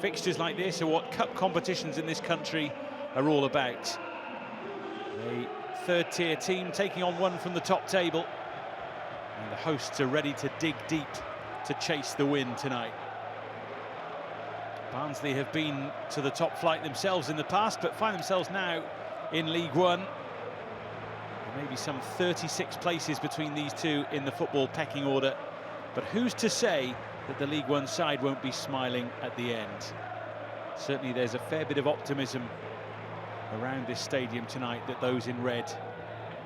Fixtures like this are what cup competitions in this country are all about. A third-tier team taking on one from the top table. And the hosts are ready to dig deep to chase the win tonight. Barnsley have been to the top flight themselves in the past, but find themselves now in League One. There may be some 36 places between these two in the football pecking order, but who's to say that the League One side won't be smiling at the end? Certainly there's a fair bit of optimism around this stadium tonight that those in red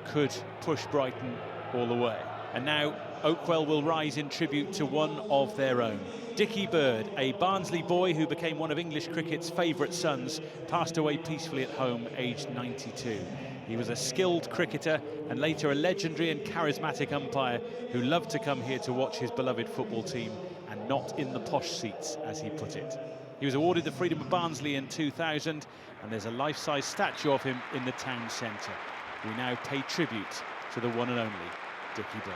could push Brighton all the way. And now Oakwell will rise in tribute to one of their own. Dickie Bird, a Barnsley boy who became one of English cricket's favourite sons, passed away peacefully at home, aged 92. He was a skilled cricketer and later a legendary and charismatic umpire who loved to come here to watch his beloved football team and not in the posh seats, as he put it. He was awarded the Freedom of Barnsley in 2000, and there's a life-size statue of him in the town centre. We now pay tribute to the one and only Dickie Bird.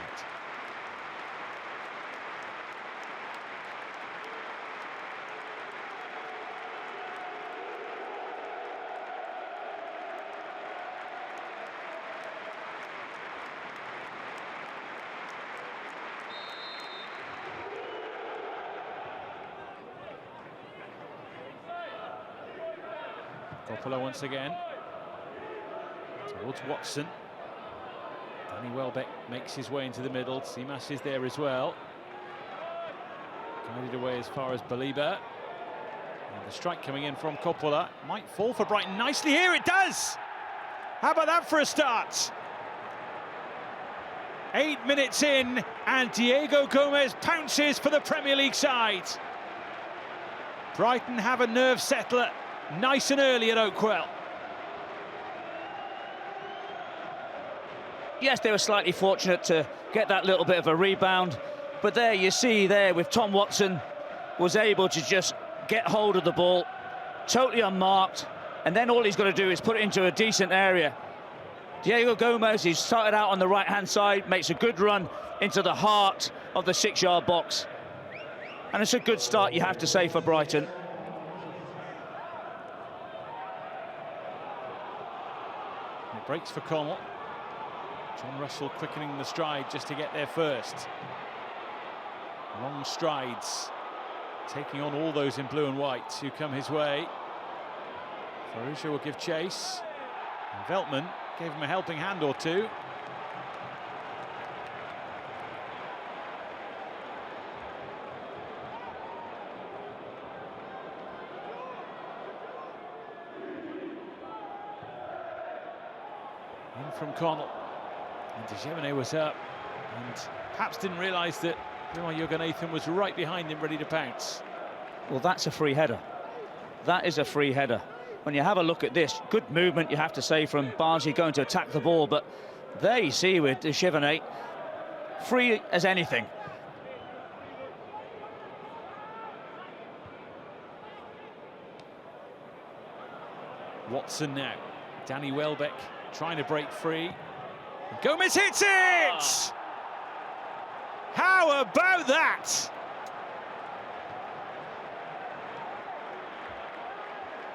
Coppola once again towards Watson. Danny Welbeck makes his way into the middle. Seamas is there as well. Guided away as far as Baliba. And the strike coming in from Coppola might fall for Brighton nicely here. It does! How about that for a start? 8 minutes in, and Diego Gomes pounces for the Premier League side. Brighton have a nerve settler nice and early at Oakwell. Yes, they were slightly fortunate to get that little bit of a rebound, but there you see there with Tom Watson was able to just get hold of the ball, totally unmarked, and then all he's got to do is put it into a decent area. Diego Gomes, he started out on the right-hand side, makes a good run into the heart of the 6-yard box. And it's a good start, you have to say, for Brighton. It breaks for Connell. John Russell quickening the stride just to get there first. Long strides, taking on all those in blue and white who come his way. Farusha will give chase. And Veltman gave him a helping hand or two. In from Connell. And Dejevenet was up and perhaps didn't realise that Jurgen was right behind him, ready to pounce. Well, that's a free header. That is a free header. When you have a look at this, good movement, you have to say, from Barnsley going to attack the ball, but there you see with Dejevenet, free as anything. Watson now. Danny Welbeck trying to break free. Gomes hits it! How about that?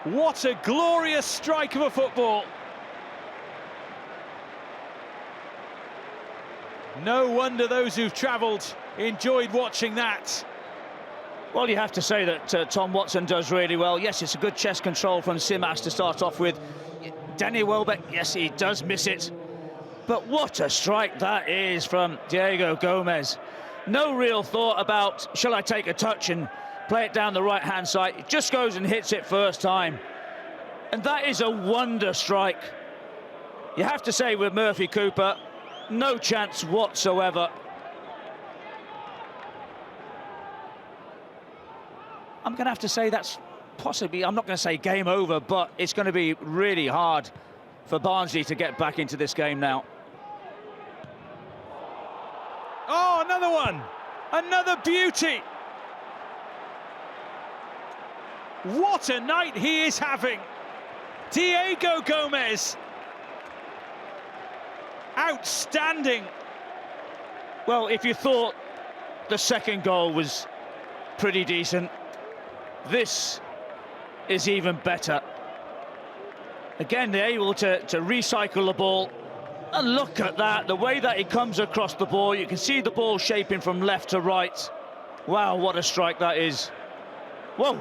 What a glorious strike of a football. No wonder those who've travelled enjoyed watching that. Well, you have to say that Tom Watson does really well. Yes, it's a good chest control from Seamas to start off with. Danny Welbeck, yes, he does miss it. But what a strike that is from Diego Gomes. No real thought about, shall I take a touch and play it down the right-hand side. It just goes and hits it first time. And that is a wonder strike. You have to say with Murphy Cooper, no chance whatsoever. I'm going to have to say that's possibly, I'm not going to say game over, but it's going to be really hard for Barnsley to get back into this game now. Oh, another one! Another beauty! What a night he is having! Diego Gomes! Outstanding! Well, if you thought the second goal was pretty decent, this is even better. Again, they're able to recycle the ball. And look at that, the way that it comes across the ball. You can see the ball shaping from left to right. Wow, what a strike that is. Whoa.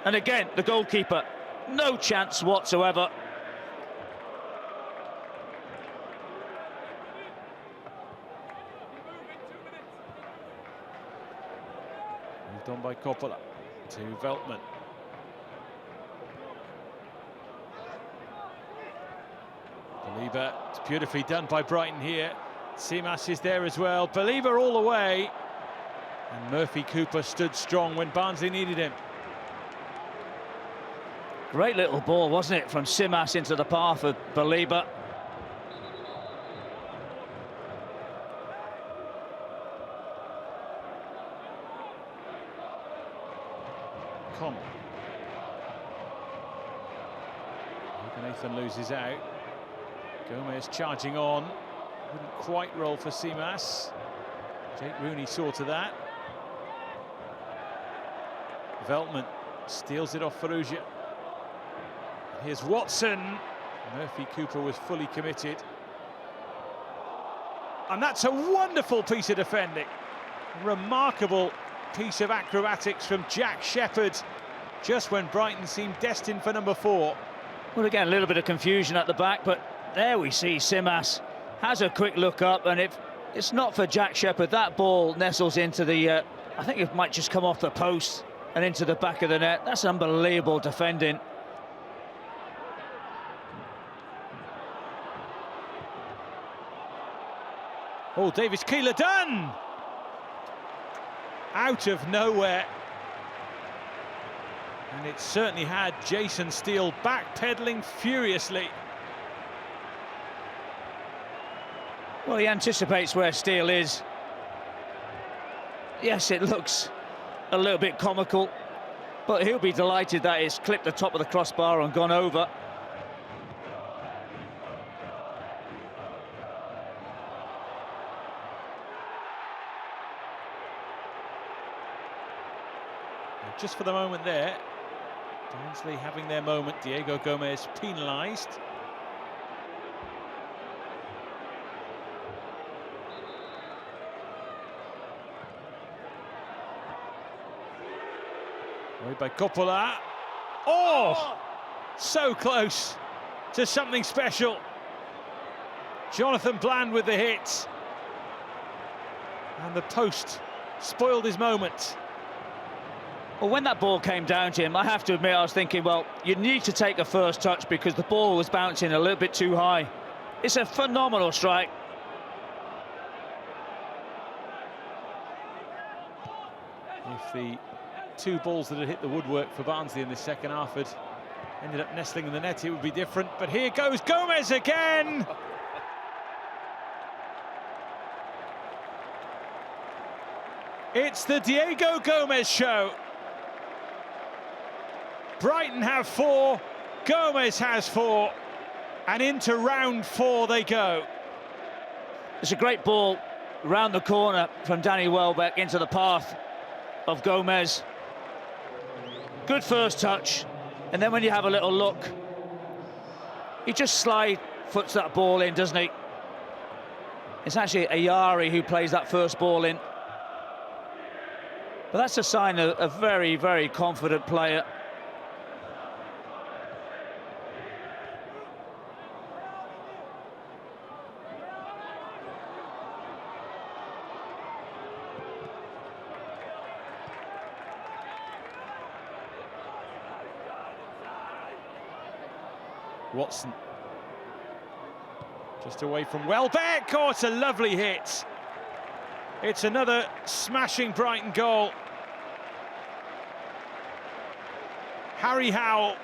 And again, the goalkeeper, no chance whatsoever. Moved on by Coppola to Veltman. Believer, it's beautifully done by Brighton here. Simas is there as well. Believer all the way. And Murphy Cooper stood strong when Barnsley needed him. Great little ball, wasn't it, from Simas into the path of Believer. Come. Nathan loses out. Gomes charging on. Wouldn't quite roll for Simas. Jake Rooney saw to that. Veltman steals it off Ferrugia. Here's Watson. Murphy Cooper was fully committed. And that's a wonderful piece of defending. Remarkable piece of acrobatics from Jack Shepherd, just when Brighton seemed destined for number 4. Well, again, a little bit of confusion at the back, but there we see Simas has a quick look up, and if it's not for Jack Shepherd, that ball nestles into the, I think it might just come off the post and into the back of the net. That's unbelievable defending. Oh, Davis Keeler done! Out of nowhere. And it certainly had Jason Steele backpedaling furiously. Well, he anticipates where Steele is. Yes, it looks a little bit comical, but he'll be delighted that it's clipped the top of the crossbar and gone over. Just for the moment there, Barnsley having their moment. Diego Gomes penalised. Away by Coppola. Oh! So close to something special. Jonathan Bland with the hit. And the post spoiled his moment. Well, when that ball came down to him, I have to admit, I was thinking, well, you need to take a first touch because the ball was bouncing a little bit too high. It's a phenomenal strike. If the 2 balls that had hit the woodwork for Barnsley in the second half had ended up nestling in the net, it would be different. But here goes Gomes again! It's the Diego Gomes show. Brighton have 4, Gomes has 4, and into round 4 they go. It's a great ball round the corner from Danny Welbeck into the path of Gomes. Good first touch, and then when you have a little look, he just slide foots that ball in, doesn't he? It's actually Ayari who plays that first ball in. But that's a sign of a very, very confident player. Watson. Just away from Welbeck. Oh, it's a lovely hit. It's another smashing Brighton goal. Harry Howell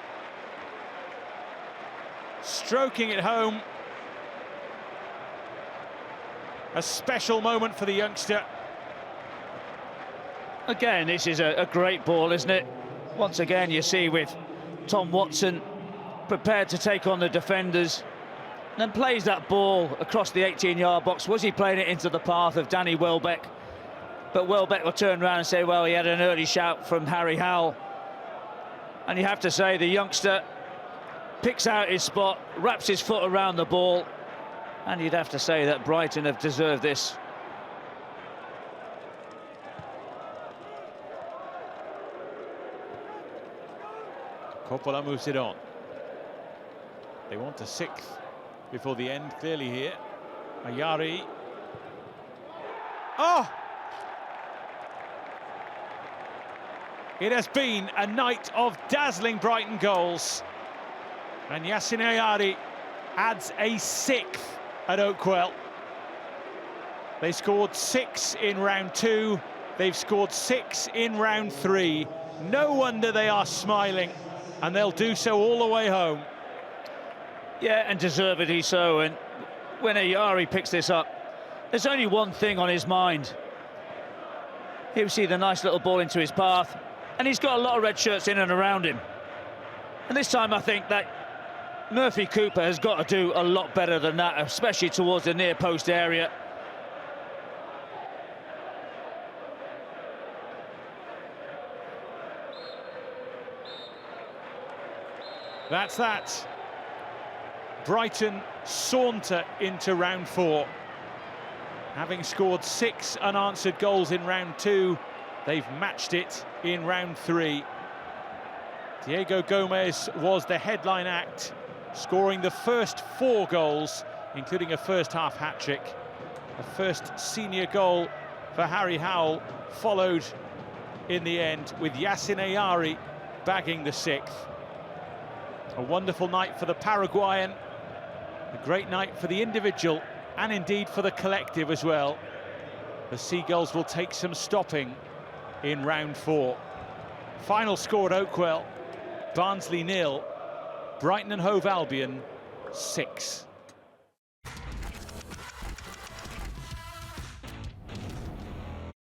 stroking it home. A special moment for the youngster. Again, this is a great ball, isn't it? Once again, you see with Tom Watson prepared to take on the defenders, and then plays that ball across the 18-yard box. Was he playing it into the path of Danny Welbeck? But Welbeck will turn around and say, well, he had an early shout from Harry Howell. And you have to say the youngster picks out his spot, wraps his foot around the ball, and you'd have to say that Brighton have deserved this. Coppola moves it on. They want a sixth before the end, clearly here. Ayari. Oh! It has been a night of dazzling Brighton goals. And Yassin Ayari adds a sixth at Oakwell. They scored 6 in round 2. They've scored 6 in round 3. No wonder they are smiling, and they'll do so all the way home. Yeah, and deservedly so. And when Ayari picks this up, there's only one thing on his mind. He'll see the nice little ball into his path, and he's got a lot of red shirts in and around him. And this time I think that Murphy Cooper has got to do a lot better than that, especially towards the near post area. That's that. Brighton saunter into round 4. Having scored 6 unanswered goals in round 2, they've matched it in round 3. Diego Gomes was the headline act, scoring the first 4 goals, including a first-half hat-trick. The first senior goal for Harry Howell followed in the end, with Yassin Ayari bagging the 6th. A wonderful night for the Paraguayan, a great night for the individual, and indeed for the collective as well. The Seagulls will take some stopping in round 4. Final score at Oakwell, Barnsley 0, Brighton and Hove Albion 6.